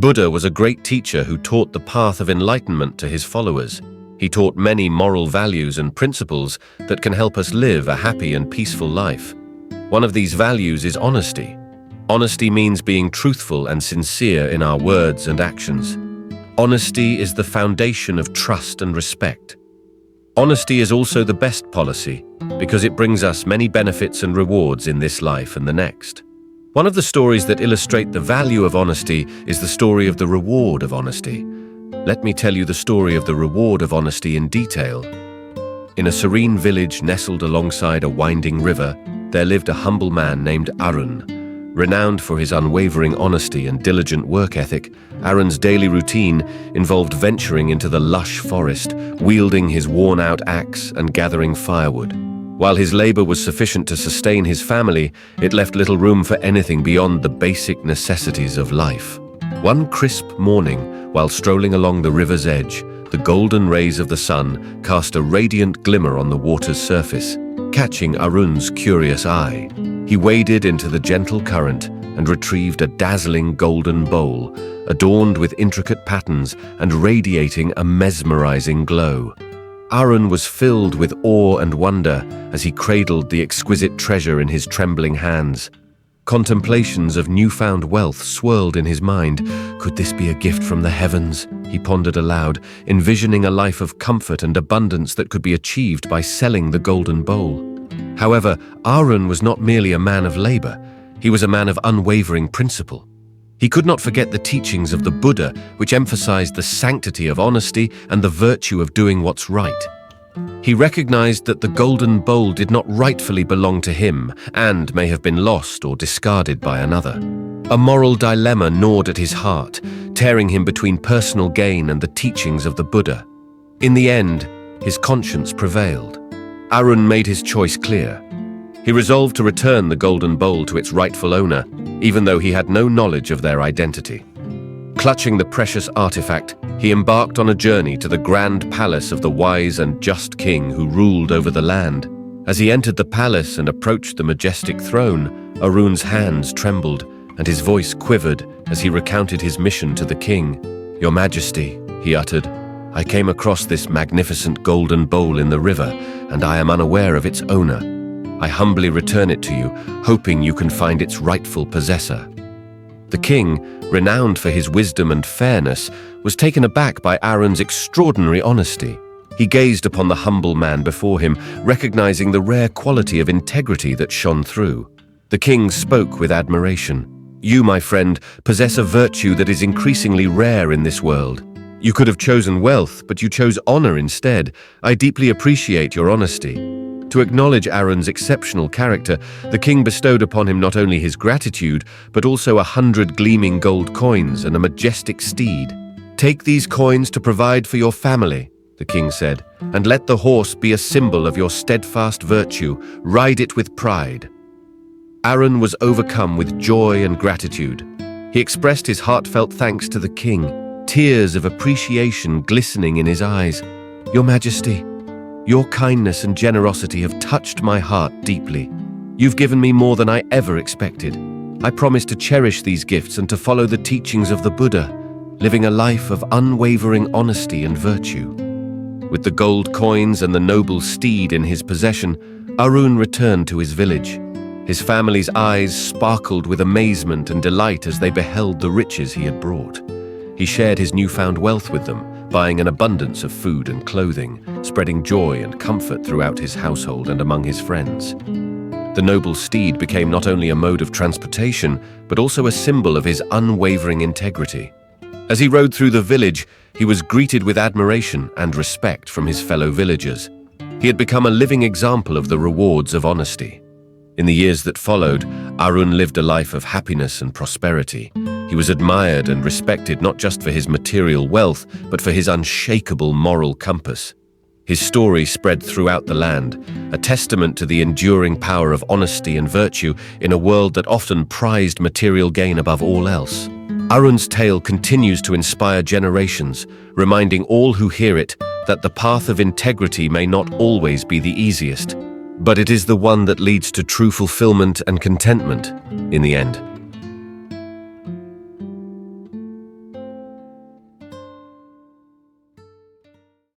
Buddha was a great teacher who taught the path of enlightenment to his followers. He taught many moral values and principles that can help us live a happy and peaceful life. One of these values is honesty. Honesty means being truthful and sincere in our words and actions. Honesty is the foundation of trust and respect. Honesty is also the best policy because it brings us many benefits and rewards in this life and the next. One of the stories that illustrate the value of honesty is the story of the reward of honesty. Let me tell you the story of the reward of honesty in detail. In a serene village nestled alongside a winding river, there lived a humble man named Arun. Renowned for his unwavering honesty and diligent work ethic, Arun's daily routine involved venturing into the lush forest, wielding his worn-out axe and gathering firewood. While his labor was sufficient to sustain his family, it left little room for anything beyond the basic necessities of life. One crisp morning, while strolling along the river's edge, the golden rays of the sun cast a radiant glimmer on the water's surface, catching Arun's curious eye. He waded into the gentle current and retrieved a dazzling golden bowl, adorned with intricate patterns and radiating a mesmerizing glow. Arun was filled with awe and wonder as he cradled the exquisite treasure in his trembling hands. Contemplations of newfound wealth swirled in his mind. Could this be a gift from the heavens? He pondered aloud, envisioning a life of comfort and abundance that could be achieved by selling the golden bowl. However, Arun was not merely a man of labor. He was a man of unwavering principle. He could not forget the teachings of the Buddha, which emphasized the sanctity of honesty and the virtue of doing what's right. He recognized that the golden bowl did not rightfully belong to him and may have been lost or discarded by another. A moral dilemma gnawed at his heart, tearing him between personal gain and the teachings of the Buddha. In the end, his conscience prevailed. Arun made his choice clear. He resolved to return the golden bowl to its rightful owner, even though he had no knowledge of their identity. Clutching the precious artifact, he embarked on a journey to the grand palace of the wise and just king who ruled over the land. As he entered the palace and approached the majestic throne, Arun's hands trembled and his voice quivered as he recounted his mission to the king. "Your Majesty," he uttered, "I came across this magnificent golden bowl in the river, and I am unaware of its owner. I humbly return it to you, hoping you can find its rightful possessor." The king, renowned for his wisdom and fairness, was taken aback by Arun's extraordinary honesty. He gazed upon the humble man before him, recognizing the rare quality of integrity that shone through. The king spoke with admiration. "You, my friend, possess a virtue that is increasingly rare in this world. You could have chosen wealth, but you chose honor instead. I deeply appreciate your honesty." To acknowledge Arun's exceptional character, the king bestowed upon him not only his gratitude, but also 100 gleaming gold coins and a majestic steed. "Take these coins to provide for your family," the king said, "and let the horse be a symbol of your steadfast virtue. Ride it with pride." Arun was overcome with joy and gratitude. He expressed his heartfelt thanks to the king, tears of appreciation glistening in his eyes. "Your Majesty, your kindness and generosity have touched my heart deeply. You've given me more than I ever expected. I promise to cherish these gifts and to follow the teachings of the Buddha, living a life of unwavering honesty and virtue." With the gold coins and the noble steed in his possession, Arun returned to his village. His family's eyes sparkled with amazement and delight as they beheld the riches he had brought. He shared his newfound wealth with them, buying an abundance of food and clothing, spreading joy and comfort throughout his household and among his friends. The noble steed became not only a mode of transportation, but also a symbol of his unwavering integrity. As he rode through the village, he was greeted with admiration and respect from his fellow villagers. He had become a living example of the rewards of honesty. In the years that followed, Arun lived a life of happiness and prosperity. He was admired and respected not just for his material wealth, but for his unshakable moral compass. His story spread throughout the land, a testament to the enduring power of honesty and virtue in a world that often prized material gain above all else. Arun's tale continues to inspire generations, reminding all who hear it that the path of integrity may not always be the easiest, but it is the one that leads to true fulfillment and contentment in the end.